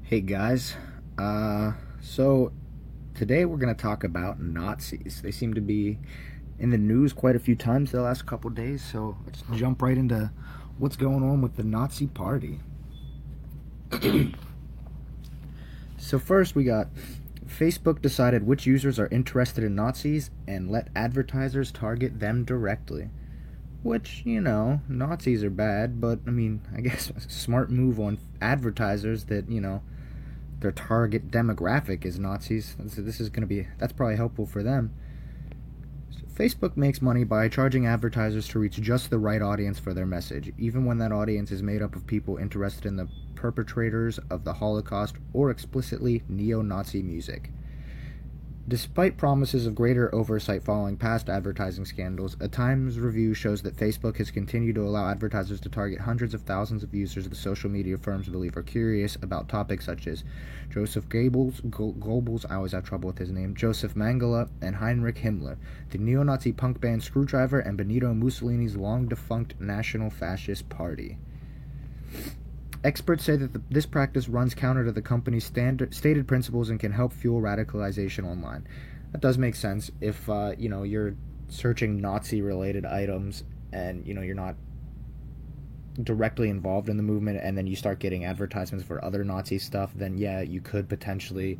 Hey guys, so today we're going to talk about Nazis. They seem to be in the news quite a few times the last couple days, so let's jump right into what's going on with the Nazi Party. So first we got Facebook decided which users are interested in Nazis and let advertisers target them directly. Which, Nazis are bad, but I mean, I guess a smart move on advertisers that, their target demographic is Nazis. This is going to be, that's probably helpful for them. So Facebook makes money by charging advertisers to reach just the right audience for their message, even when that audience is made up of people interested in the perpetrators of the Holocaust or explicitly neo-Nazi music. Despite promises of greater oversight following past advertising scandals, a Times review shows that Facebook has continued to allow advertisers to target hundreds of thousands of users the social media firms believe are curious about topics such as Joseph Goebbels, I always have trouble with his name, Joseph Mengele, and Heinrich Himmler, the neo-Nazi punk band Screwdriver, and Benito Mussolini's long-defunct National Fascist Party. Experts say that this practice runs counter to the company's stated principles and can help fuel radicalization online. That does make sense if, you're searching Nazi-related items and, you're not directly involved in the movement and then you start getting advertisements for other Nazi stuff, then, yeah, you could potentially,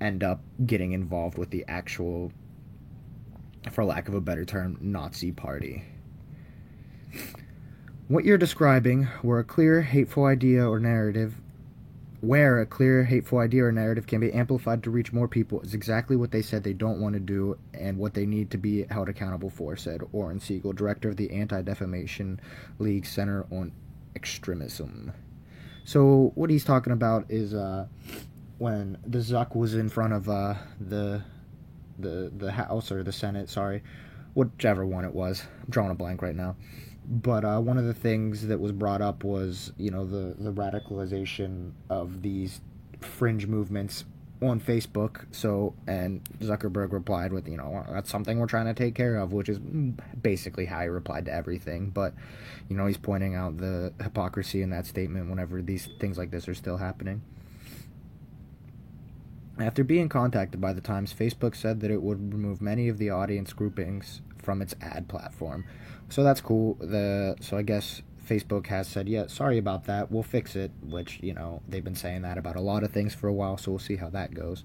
end up getting involved with the actual, for lack of a better term, Nazi party. What you're describing, where a clear, hateful idea or narrative can be amplified to reach more people, is exactly what they said they don't want to do and what they need to be held accountable for, said Oren Siegel, director of the Anti-Defamation League Center on Extremism. So what he's talking about is when the Zuck was in front of the House or the Senate, whichever one it was. I'm drawing a blank right now. But one of the things that was brought up was, the radicalization of these fringe movements on Facebook. So, and Zuckerberg replied with, that's something we're trying to take care of, which is basically how he replied to everything. But, he's pointing out the hypocrisy in that statement whenever these things like this are still happening. After being contacted by the Times, Facebook said that it would remove many of the audience groupings from its ad platform. So that's cool. So I guess Facebook has said, yeah, sorry about that, we'll fix it, which, they've been saying that about a lot of things for a while, so we'll see how that goes.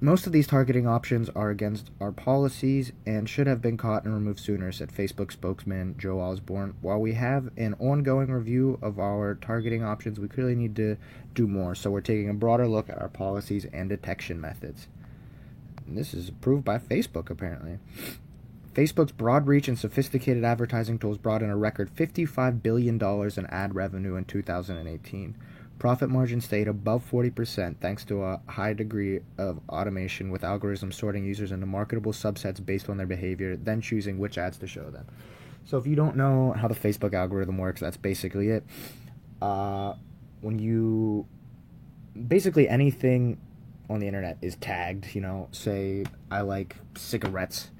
Most of these targeting options are against our policies and should have been caught and removed sooner, said Facebook spokesman Joe Osborne. While we have an ongoing review of our targeting options, we clearly need to do more, so we're taking a broader look at our policies and detection methods. And this is approved by Facebook, apparently. Facebook's broad reach and sophisticated advertising tools brought in a record $55 billion in ad revenue in 2018. Profit margin stayed above 40% thanks to a high degree of automation, with algorithms sorting users into marketable subsets based on their behavior, then choosing which ads to show them. So if you don't know how the Facebook algorithm works, that's basically it. Basically anything on the internet is tagged, say I like cigarettes,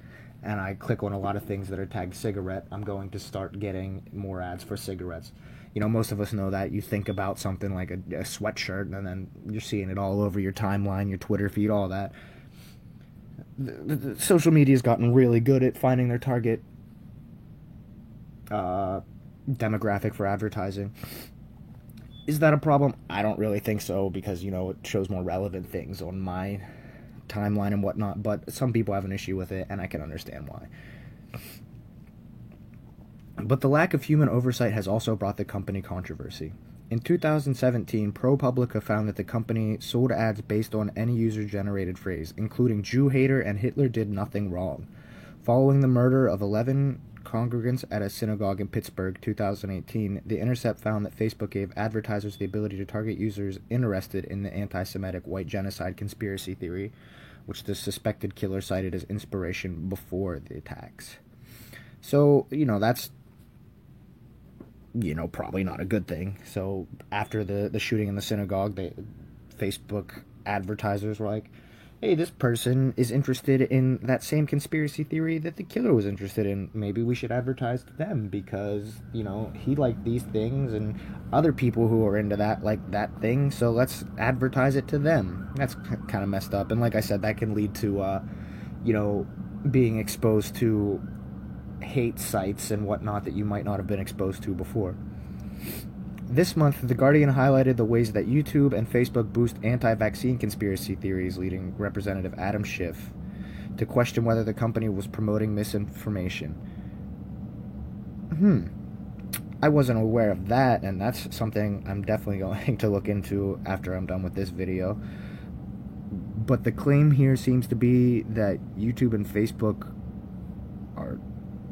and I click on a lot of things that are tagged cigarette, I'm going to start getting more ads for cigarettes. Most of us know that. You think about something like a sweatshirt, and then you're seeing it all over your timeline, your Twitter feed, all that. The social media's gotten really good at finding their target demographic for advertising. Is that a problem? I don't really think so, because, it shows more relevant things on my timeline and whatnot, but some people have an issue with it, and I can understand why. But the lack of human oversight has also brought the company controversy. In 2017, ProPublica found that the company sold ads based on any user-generated phrase, including Jew hater and Hitler did nothing wrong. Following the murder of 11 congregants at a synagogue in Pittsburgh, 2018, The Intercept found that Facebook gave advertisers the ability to target users interested in the anti-Semitic white genocide conspiracy theory, which the suspected killer cited as inspiration before the attacks. So, that's probably not a good thing. So after the shooting in the synagogue, Facebook advertisers were like, hey, this person is interested in that same conspiracy theory that the killer was interested in. Maybe we should advertise to them because, he liked these things and other people who are into that like that thing, so let's advertise it to them. That's kind of messed up. And like I said, that can lead to, being exposed to hate sites and whatnot that you might not have been exposed to before. This month, The Guardian highlighted the ways that YouTube and Facebook boost anti-vaccine conspiracy theories, leading Representative Adam Schiff to question whether the company was promoting misinformation. I wasn't aware of that, and that's something I'm definitely going to look into after I'm done with this video. But the claim here seems to be that YouTube and Facebook are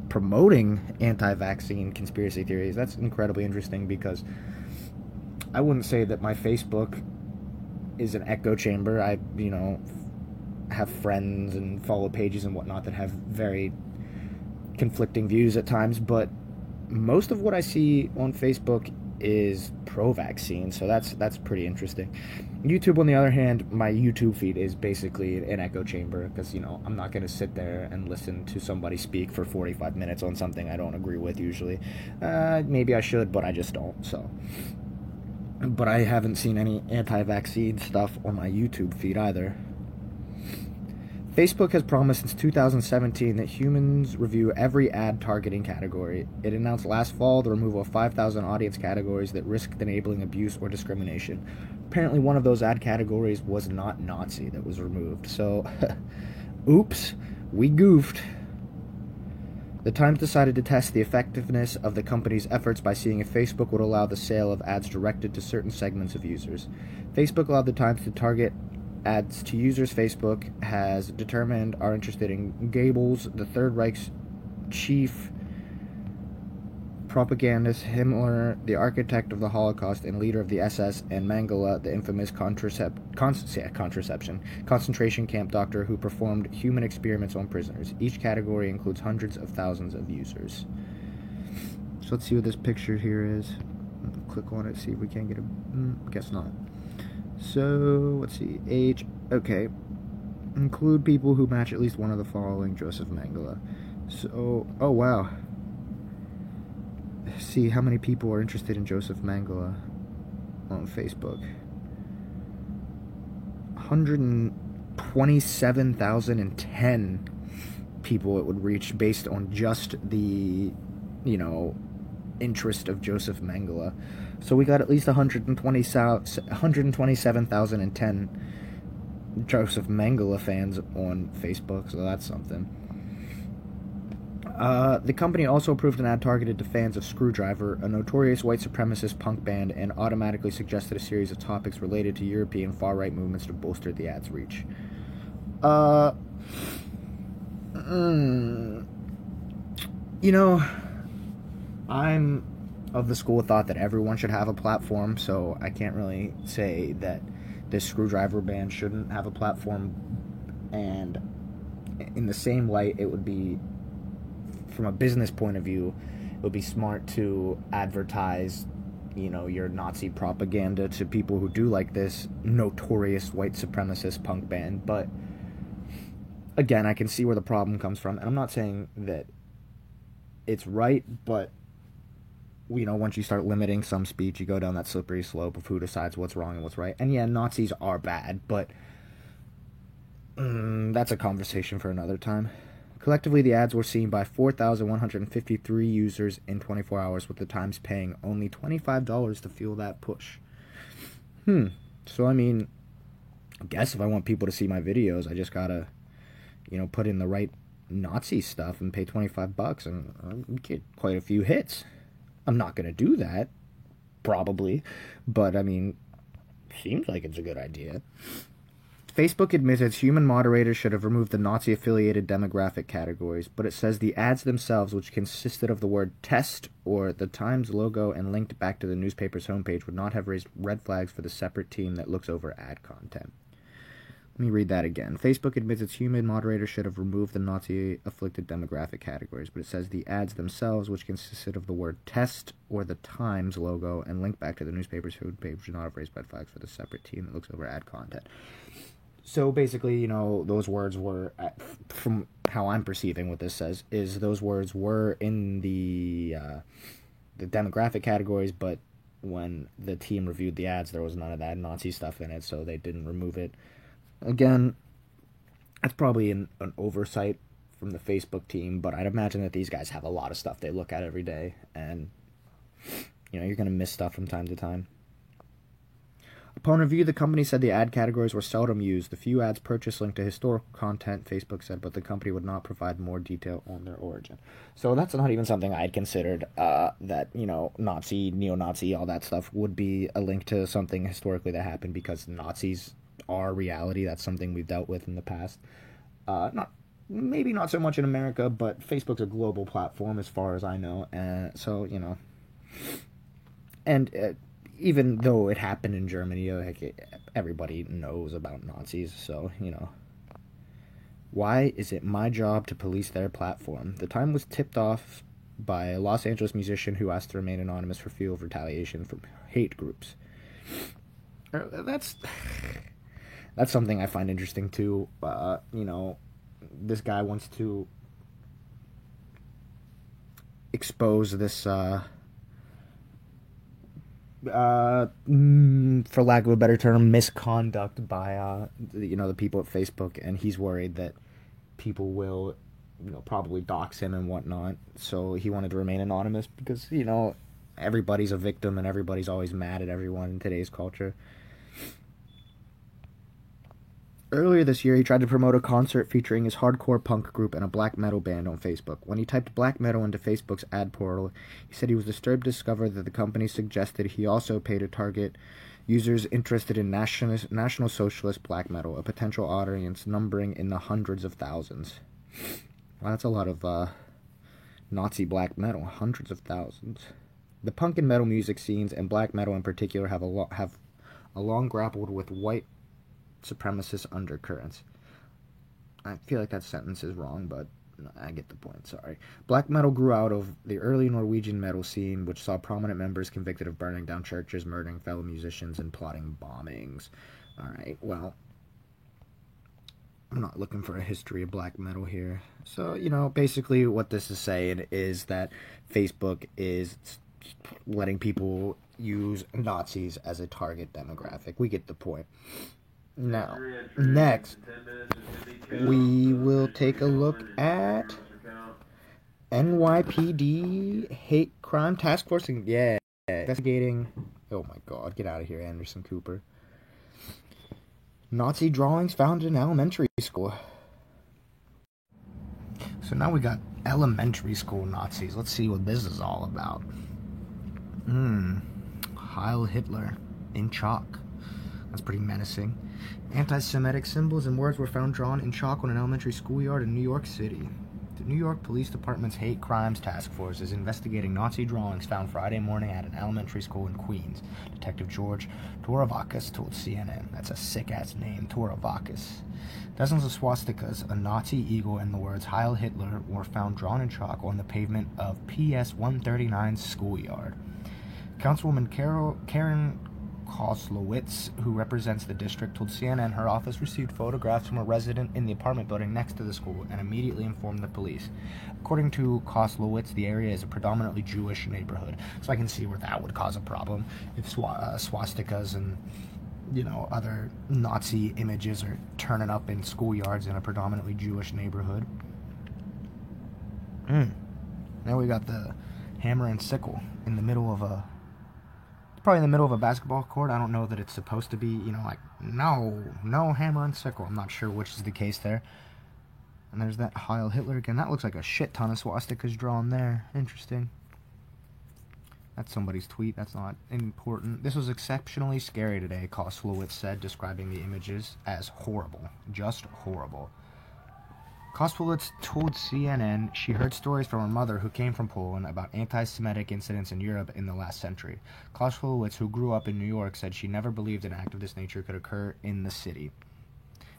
promoting anti-vaccine conspiracy theories. That's incredibly interesting because I wouldn't say that my Facebook is an echo chamber. I, have friends and follow pages and whatnot that have very conflicting views at times, but most of what I see on Facebook is pro-vaccine, so that's pretty interesting. YouTube, on the other hand, my YouTube feed is basically an echo chamber because, I'm not going to sit there and listen to somebody speak for 45 minutes on something I don't agree with usually. Maybe I should, but I just don't, so. But I haven't seen any anti-vaccine stuff on my YouTube feed either. Facebook has promised since 2017 that humans review every ad targeting category. It announced last fall the removal of 5,000 audience categories that risked enabling abuse or discrimination. Apparently one of those ad categories was not Nazi that was removed. So, oops, we goofed. The Times decided to test the effectiveness of the company's efforts by seeing if Facebook would allow the sale of ads directed to certain segments of users. Facebook allowed the Times to target ads to users Facebook has determined are interested in Goebbels, the Third Reich's chief propagandist, Himmler, the architect of the Holocaust and leader of the SS, and Mengele, the infamous concentration camp doctor who performed human experiments on prisoners. Each category includes hundreds of thousands of users. So let's see what this picture here is. Click on it, see if we can get a... guess not. So, let's see, age, okay, include people who match at least one of the following, Joseph Mengele. So, oh wow, see how many people are interested in Joseph Mengele on Facebook. 127,010 people it would reach based on just the, interest of Joseph Mengele. So we got at least 127,010 Joseph Mengele fans on Facebook, so that's something. The company also approved an ad targeted to fans of Screwdriver, a notorious white supremacist punk band, and automatically suggested a series of topics related to European far-right movements to bolster the ad's reach. I'm of the school of thought that everyone should have a platform, so I can't really say that this Screwdriver band shouldn't have a platform, and in the same light, it would be, from a business point of view, it would be smart to advertise, your Nazi propaganda to people who do like this notorious white supremacist punk band, but again, I can see where the problem comes from, and I'm not saying that it's right, but once you start limiting some speech, you go down that slippery slope of who decides what's wrong and what's right. And yeah, Nazis are bad, but that's a conversation for another time. Collectively, the ads were seen by 4,153 users in 24 hours, with the Times paying only $25 to fuel that push. So, I guess if I want people to see my videos, I just gotta, put in the right Nazi stuff and pay $25, and I'll get quite a few hits. I'm not going to do that, probably, but, seems like it's a good idea. Facebook admits its human moderators should have removed the Nazi-affiliated demographic categories, but it says the ads themselves, which consisted of the word test or the Times logo and linked back to the newspaper's homepage, would not have raised red flags for the separate team that looks over ad content. Let me read that again. Facebook admits its human moderators should have removed the Nazi-afflicted demographic categories, but it says the ads themselves, which consisted of the word test or the Times logo and linked back to the newspaper's homepage, should not have raised red flags for the separate team that looks over ad content. So basically, those words were, from how I'm perceiving what this says, is those words were in the demographic categories, but when the team reviewed the ads, there was none of that Nazi stuff in it, so they didn't remove it. Again, that's probably an oversight from the Facebook team, but I'd imagine that these guys have a lot of stuff they look at every day, and you're going to miss stuff from time to time. Upon review, the company said the ad categories were seldom used. The few ads purchased linked to historical content, Facebook said, but the company would not provide more detail on their origin. So that's not even something I had considered, that, Nazi, neo-Nazi, all that stuff would be a link to something historically that happened, because Nazis are reality. That's something we've dealt with in the past. Maybe not so much in America, but Facebook's a global platform as far as I know. And so, and even though it happened in Germany, everybody knows about Nazis, so, Why is it my job to police their platform? The time was tipped off by a Los Angeles musician who asked to remain anonymous for fear of retaliation from hate groups. That's something I find interesting, too. This guy wants to expose this, for lack of a better term, misconduct by the people at Facebook, and he's worried that people will probably dox him and whatnot. So he wanted to remain anonymous because everybody's a victim and everybody's always mad at everyone in today's culture. Earlier this year, he tried to promote a concert featuring his hardcore punk group and a black metal band on Facebook. When he typed black metal into Facebook's ad portal, he said he was disturbed to discover that the company suggested he also pay to target users interested in National Socialist black metal, a potential audience numbering in the hundreds of thousands. Well, that's a lot of Nazi black metal, hundreds of thousands. The punk and metal music scenes, and black metal in particular, have long grappled with white supremacist undercurrents. I feel like that sentence is wrong, but I get the point, sorry. Black metal grew out of the early Norwegian metal scene, which saw prominent members convicted of burning down churches, murdering fellow musicians, and plotting bombings. Alright, well, I'm not looking for a history of black metal here. So, basically what this is saying is that Facebook is letting people use Nazis as a target demographic. We get the point. Now, next, we will take a look at NYPD Hate Crime Task Force. Yeah, investigating. Oh my God, get out of here, Anderson Cooper. Nazi drawings found in elementary school. So now we got elementary school Nazis. Let's see what this is all about. Heil Hitler in chalk. That's pretty menacing. Anti-Semitic symbols and words were found drawn in chalk on an elementary schoolyard in New York City. The New York Police Department's Hate Crimes Task Force is investigating Nazi drawings found Friday morning at an elementary school in Queens. Detective George Toravakis told CNN. That's a sick-ass name, Toravakis. Dozens of swastikas, a Nazi eagle, and the words Heil Hitler were found drawn in chalk on the pavement of PS 139's schoolyard. Councilwoman Karen Koslowitz, who represents the district, told CNN her office received photographs from a resident in the apartment building next to the school and immediately informed the police. According to Koslowitz, the area is a predominantly Jewish neighborhood, so I can see where that would cause a problem if swastikas and other Nazi images are turning up in schoolyards in a predominantly Jewish neighborhood. Now we got the hammer and sickle in the middle of probably in the middle of a basketball court. I don't know that it's supposed to be, no hammer and sickle. I'm not sure which is the case there. And there's that Heil Hitler again. That looks like a shit ton of swastikas drawn there. Interesting. That's somebody's tweet. That's not important. This was exceptionally scary today, Koslowitz said, describing the images as horrible. Just horrible. Koslowitz told CNN she heard stories from her mother, who came from Poland, about anti-Semitic incidents in Europe in the last century. Koslowitz, who grew up in New York, said she never believed an act of this nature could occur in the city.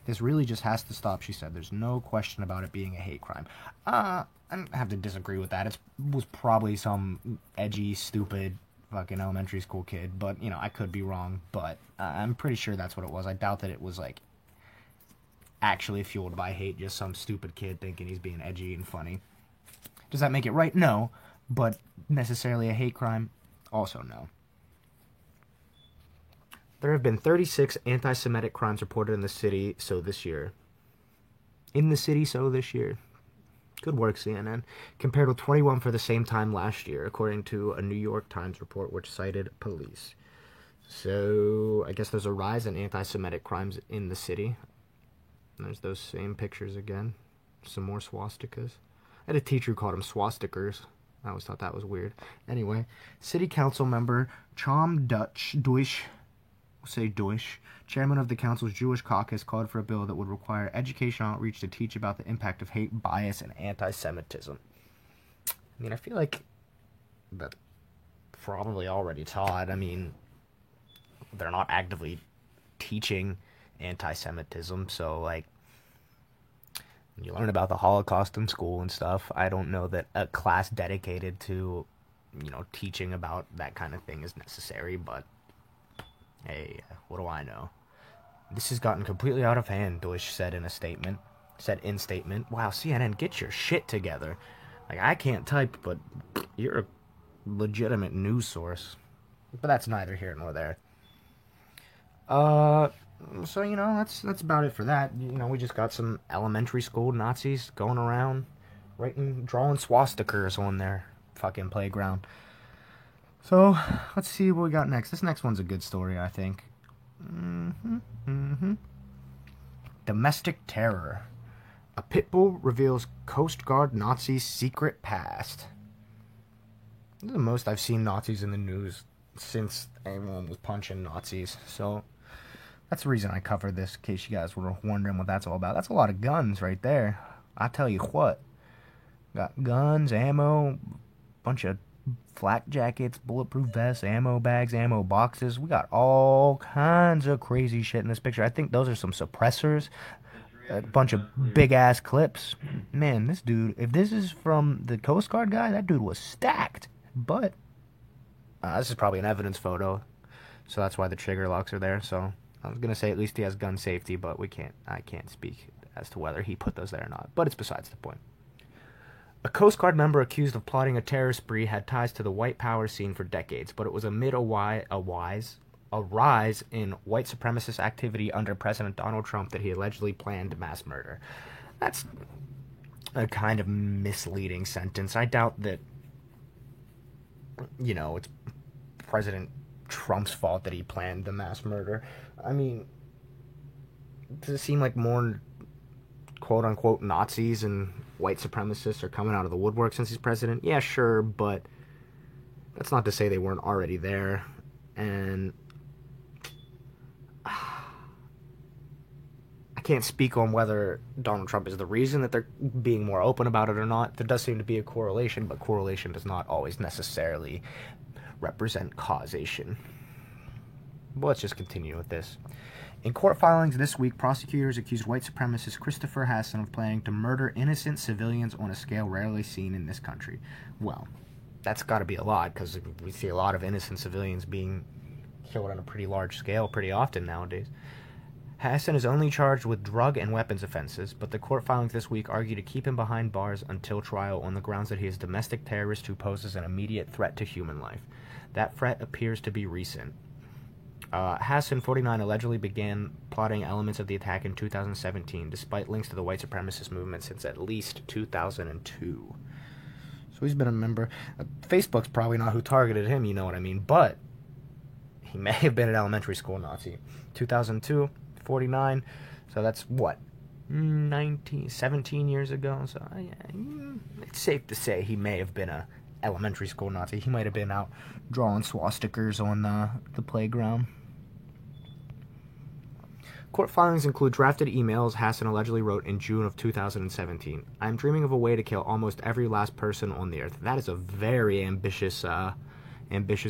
This really just has to stop, she said. There's no question about it being a hate crime. I have to disagree with that. It was probably some edgy, stupid, fucking elementary school kid, but, I could be wrong, but I'm pretty sure that's what it was. I doubt that it was, actually fueled by hate, just some stupid kid thinking he's being edgy and funny. Does that make it right? No. But necessarily a hate crime? Also no. There have been 36 anti-Semitic crimes reported in the city this year. Good work, CNN. Compared with 21 for the same time last year, according to a New York Times report which cited police. So, I guess there's a rise in anti-Semitic crimes in the city. And there's those same pictures again. Some more swastikas. I had a teacher who called them swastikers. I always thought that was weird. Anyway, City Council member Chom Deutsch, chairman of the council's Jewish caucus, called for a bill that would require educational outreach to teach about the impact of hate, bias, and anti-Semitism. I mean, I feel like that's probably already taught. I mean, they're not actively teaching anti-Semitism, so, like, you learn about the Holocaust in school and stuff. I don't know that a class dedicated to, teaching about that kind of thing is necessary, but hey, what do I know? This has gotten completely out of hand, Deutsch said in statement. Wow, CNN, get your shit together. Like, I can't type, but you're a legitimate news source. But that's neither here nor there. So, that's about it for that. We just got some elementary school Nazis going around drawing swastikas on their fucking playground. So, let's see what we got next. This next one's a good story, I think. Domestic terror. A pit bull reveals Coast Guard Nazi's secret past. This is the most I've seen Nazis in the news since anyone was punching Nazis. So, that's the reason I covered this, in case you guys were wondering what that's all about. That's a lot of guns right there. I tell you what. Got guns, ammo, bunch of flak jackets, bulletproof vests, ammo bags, ammo boxes. We got all kinds of crazy shit in this picture. I think those are some suppressors. A bunch of big-ass clips. Man, this dude, if this is from the Coast Guard guy, that dude was stacked. But, this is probably an evidence photo. So that's why the trigger locks are there. So, I was going to say at least he has gun safety, but I can't speak as to whether he put those there or not. But it's besides the point. A Coast Guard member accused of plotting a terror spree had ties to the white power scene for decades, but it was amid a rise in white supremacist activity under President Donald Trump that he allegedly planned mass murder. That's a kind of misleading sentence. I doubt that, it's President Trump's fault that he planned the mass murder. I mean, does it seem like more quote-unquote Nazis and white supremacists are coming out of the woodwork since he's president? Yeah, sure, but that's not to say they weren't already there. And I can't speak on whether Donald Trump is the reason that they're being more open about it or not. There does seem to be a correlation, but correlation does not always necessarily represent causation. But let's just continue with this. In court filings this week, prosecutors accused white supremacist Christopher Hassan of planning to murder innocent civilians on a scale rarely seen in this country. Well, that's got to be a lot, because we see a lot of innocent civilians being killed on a pretty large scale pretty often nowadays. Hassan is only charged with drug and weapons offenses, but the court filings this week argue to keep him behind bars until trial on the grounds that he is a domestic terrorist who poses an immediate threat to human life. That threat appears to be recent. Hassan, 49, allegedly began plotting elements of the attack in 2017, despite links to the white supremacist movement since at least 2002. So he's been a member. Facebook's probably not who targeted him, you know what I mean, but he may have been an elementary school Nazi. 2002, 49, so that's what? 17 years ago, so it's safe to say he may have been a elementary school Nazi. He might have been out drawing swastikas on the playground. Court filings include drafted emails Hassan allegedly wrote in June of 2017. I am dreaming of a way to kill almost every last person on the earth. That is a very ambitious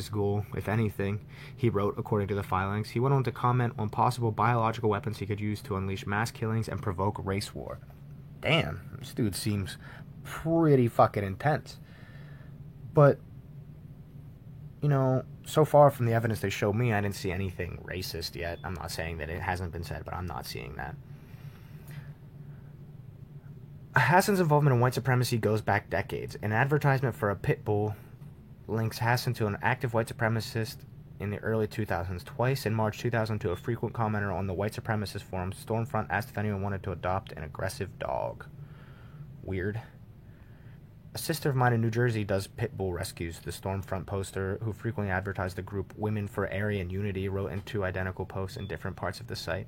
goal, if anything, he wrote, according to the filings. He went on to comment on possible biological weapons he could use to unleash mass killings and provoke race war. Damn, this dude seems pretty fucking intense. But, so far from the evidence they showed me, I didn't see anything racist yet. I'm not saying that it hasn't been said, but I'm not seeing that. Hassan's involvement in white supremacy goes back decades. An advertisement for a pit bull links Hassan to an active white supremacist in the early 2000s. Twice in March 2002, a frequent commenter on the white supremacist forum Stormfront asked if anyone wanted to adopt an aggressive dog. Weird. A sister of mine in New Jersey does pit bull rescues. The Stormfront poster, who frequently advertised the group Women for Aryan Unity, wrote in 2 identical posts in different parts of the site.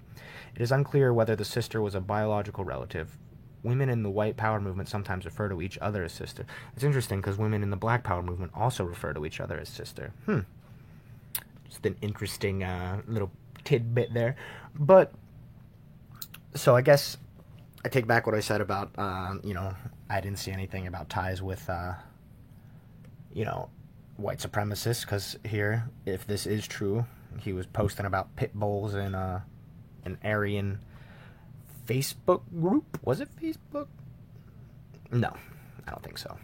It is unclear whether the sister was a biological relative. Women in the white power movement sometimes refer to each other as sister. It's interesting because women in the black power movement also refer to each other as sister. Just an interesting little tidbit there. But, so I guess I take back what I said about, I didn't see anything about ties with, white supremacists, because here, if this is true, he was posting about pit bulls in an Aryan Facebook group. Was it Facebook? No, I don't think so.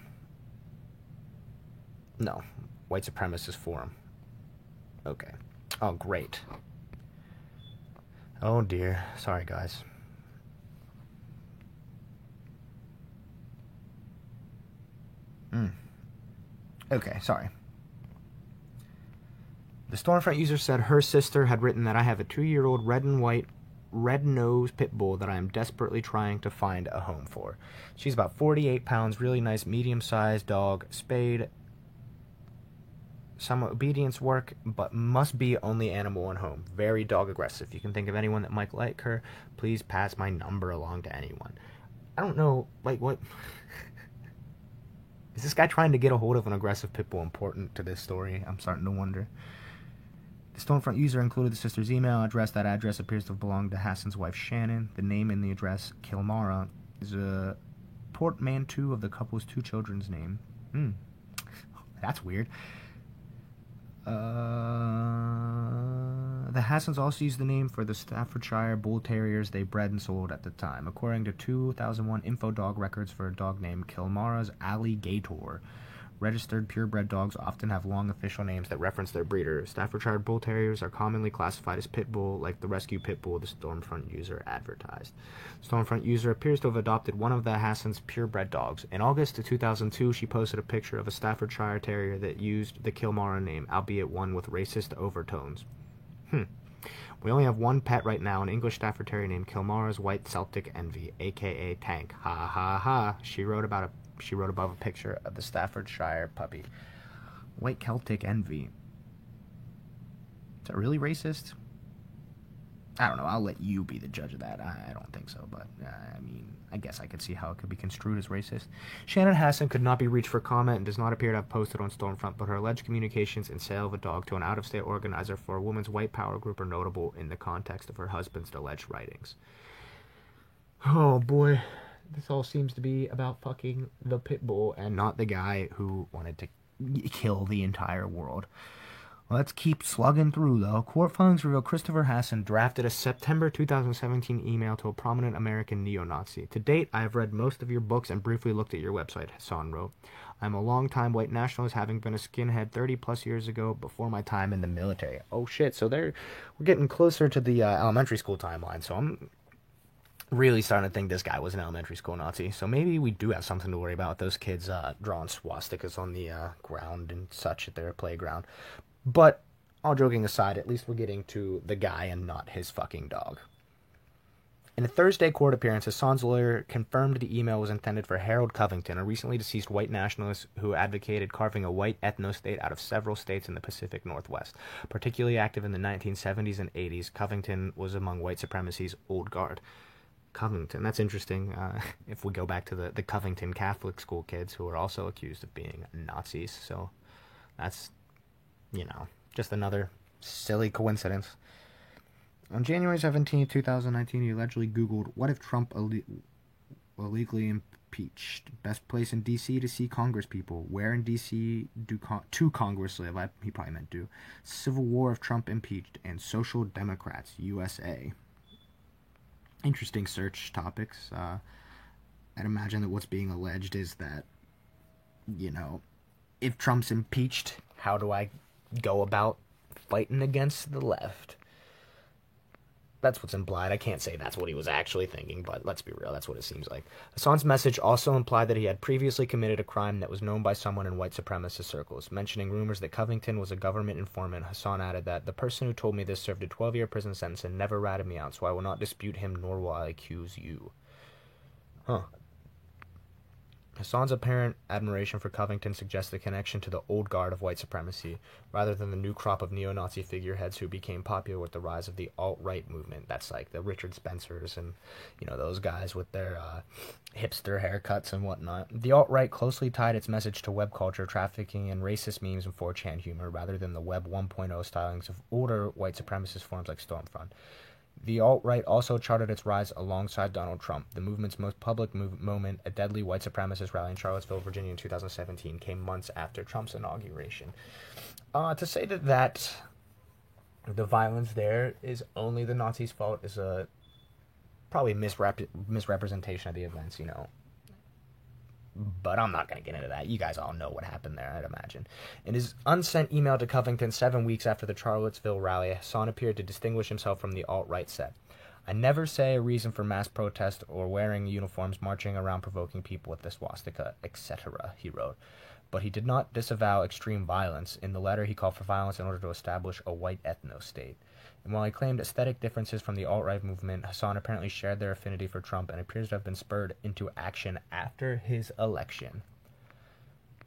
No, white supremacist forum. Okay. Oh, great. Oh dear. Sorry, guys. Okay, sorry. The Stormfront user said her sister had written that I have a 2-year-old red and white red-nosed pit bull that I am desperately trying to find a home for. She's about 48 pounds, really nice medium-sized dog, spayed, some obedience work, but must be only animal in home. Very dog aggressive. If you can think of anyone that might like her, please pass my number along to anyone. I don't know, what... Is this guy trying to get a hold of an aggressive pit bull important to this story? I'm starting to wonder. The Stormfront user included the sister's email address. That address appears to have belonged to Hassan's wife, Shannon. The name in the address, Kilmara, is a portmanteau of the couple's 2 children's name. That's weird. The Hassans also used the name for the Staffordshire Bull Terriers they bred and sold at the time. According to 2001 Infodog records for a dog named Kilmara's Alligator, registered purebred dogs often have long official names that reference their breeder. Staffordshire Bull Terriers are commonly classified as pit bull, like the rescue pit bull the Stormfront user advertised. Stormfront user appears to have adopted one of the Hassans' purebred dogs. In August of 2002, she posted a picture of a Staffordshire Terrier that used the Kilmara name, albeit one with racist overtones. We only have one pet right now, an English Stafford Terrier named Kilmara's White Celtic Envy, aka Tank. Ha ha ha. She wrote above a picture of the Staffordshire puppy. White Celtic Envy. Is that really racist? I don't know. I'll let you be the judge of that. I don't think so, but I guess I could see how it could be construed as racist. Shannon Hassan could not be reached for comment and does not appear to have posted on Stormfront, but her alleged communications and sale of a dog to an out-of-state organizer for a women's white power group are notable in the context of her husband's alleged writings. Oh boy, this all seems to be about fucking the pit bull and not the guy who wanted to kill the entire world. Let's keep slugging through, though. Court filings reveal Christopher Hassan drafted a September 2017 email to a prominent American neo-Nazi. To date, I have read most of your books and briefly looked at your website, Hassan wrote. I'm a long-time white nationalist, having been a skinhead 30-plus years ago before my time in the military. Oh, shit. So we're getting closer to the elementary school timeline, so I'm really starting to think this guy was an elementary school Nazi. So maybe we do have something to worry about with those kids drawing swastikas on the ground and such at their playground. But, all joking aside, at least we're getting to the guy and not his fucking dog. In a Thursday court appearance, Hassan's lawyer confirmed the email was intended for Harold Covington, a recently deceased white nationalist who advocated carving a white ethno-state out of several states in the Pacific Northwest. Particularly active in the 1970s and 80s, Covington was among white supremacy's old guard. Covington, that's interesting. If we go back to the Covington Catholic school kids who are also accused of being Nazis, so that's... just another silly coincidence. On January 17, 2019, he allegedly Googled, "What if Trump illegally impeached? Best place in D.C. to see Congress people. Where in D.C. do Congress live?" He probably meant do. "Civil War if Trump impeached," and "Social Democrats, USA." Interesting search topics. I'd imagine that what's being alleged is that, if Trump's impeached, how do I go about fighting against the left? That's what's implied. I can't say that's what he was actually thinking, but let's be real, that's what it seems like. Hassan's message also implied that he had previously committed a crime that was known by someone in white supremacist circles. Mentioning rumors that Covington was a government informant, Hassan added that the person who told me this served a 12-year prison sentence and never ratted me out, so I will not dispute him, nor will I accuse you. Huh. Hassan's apparent admiration for Covington suggests a connection to the old guard of white supremacy, rather than the new crop of neo-Nazi figureheads who became popular with the rise of the alt-right movement. That's like the Richard Spencers and, those guys with their hipster haircuts and whatnot. The alt-right closely tied its message to web culture, trafficking in racist memes and 4chan humor, rather than the Web 1.0 stylings of older white supremacist forms like Stormfront. The alt-right also charted its rise alongside Donald Trump. The movement's most public moment, a deadly white supremacist rally in Charlottesville, Virginia in 2017, came months after Trump's inauguration. To say that the violence there is only the Nazis' fault is a probably misrepresentation of the events, But I'm not going to get into that. You guys all know what happened there, I'd imagine. In his unsent email to Covington 7 weeks after the Charlottesville rally, Hassan appeared to distinguish himself from the alt-right set. I never say a reason for mass protest or wearing uniforms, marching around provoking people with the swastika, etc., he wrote. But he did not disavow extreme violence. In the letter, he called for violence in order to establish a white ethno-state. And while he claimed aesthetic differences from the alt-right movement, Hassan apparently shared their affinity for Trump and appears to have been spurred into action after his election.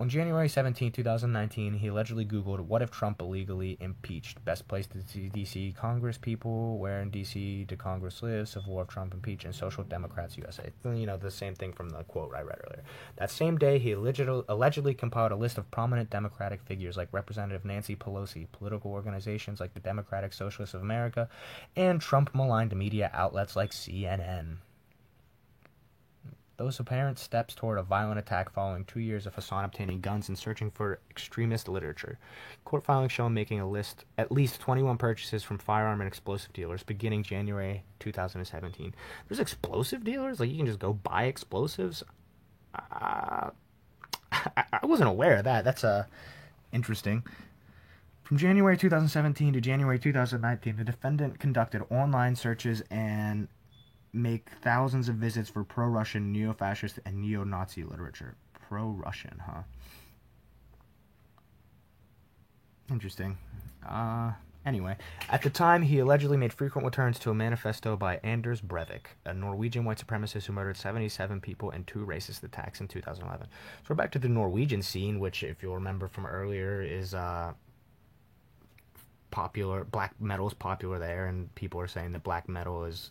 On January 17, 2019, he allegedly Googled, "What if Trump illegally impeached? Best place to see D.C. Congress people, where in D.C. did Congress live, Civil War of Trump impeach, and Social Democrats USA." The same thing from the quote I read earlier. That same day, he allegedly compiled a list of prominent Democratic figures like Representative Nancy Pelosi, political organizations like the Democratic Socialists of America, and Trump-maligned media outlets like CNN. Those apparent steps toward a violent attack following 2 years of Hassan obtaining guns and searching for extremist literature. Court filings show him making at least 21 purchases from firearm and explosive dealers beginning January 2017. There's explosive dealers? Like, you can just go buy explosives? I wasn't aware of that. That's interesting. From January 2017 to January 2019, the defendant conducted online searches and make thousands of visits for pro-Russian, neo-fascist, and neo-Nazi literature. Pro-Russian, huh? Interesting. Anyway, at the time, he allegedly made frequent returns to a manifesto by Anders Breivik, a Norwegian white supremacist who murdered 77 people in 2 racist attacks in 2011. So we're back to the Norwegian scene, which, if you'll remember from earlier, is popular. Black metal is popular there, and people are saying that black metal is,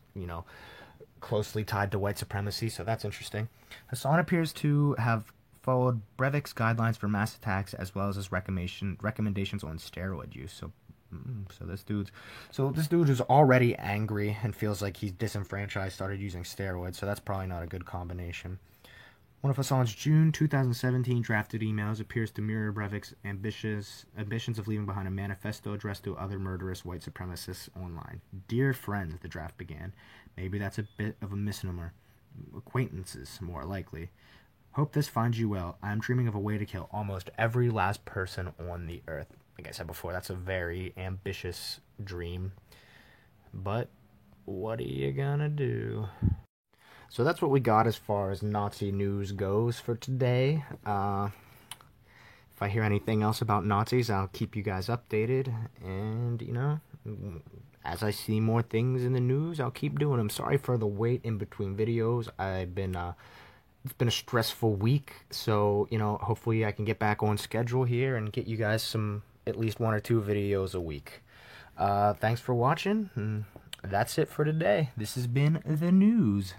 closely tied to white supremacy, so that's interesting. Hassan appears to have followed Breivik's guidelines for mass attacks as well as his recommendations on steroid use. So this dude who's already angry and feels like he's disenfranchised started using steroids, so that's probably not a good combination. One of Hassan's June 2017 drafted emails appears to mirror Breivik's ambitions of leaving behind a manifesto addressed to other murderous white supremacists online. "Dear friends," the draft began. Maybe that's a bit of a misnomer. Acquaintances, more likely. "Hope this finds you well. I am dreaming of a way to kill almost every last person on the earth." Like I said before, that's a very ambitious dream. But what are you gonna do? So that's what we got as far as Nazi news goes for today. If I hear anything else about Nazis, I'll keep you guys updated. And, as I see more things in the news, I'll keep doing them. Sorry for the wait in between videos. It's been a stressful week. So, hopefully I can get back on schedule here and get you guys at least 1 or 2 videos a week. Thanks for watching. And that's it for today. This has been the news.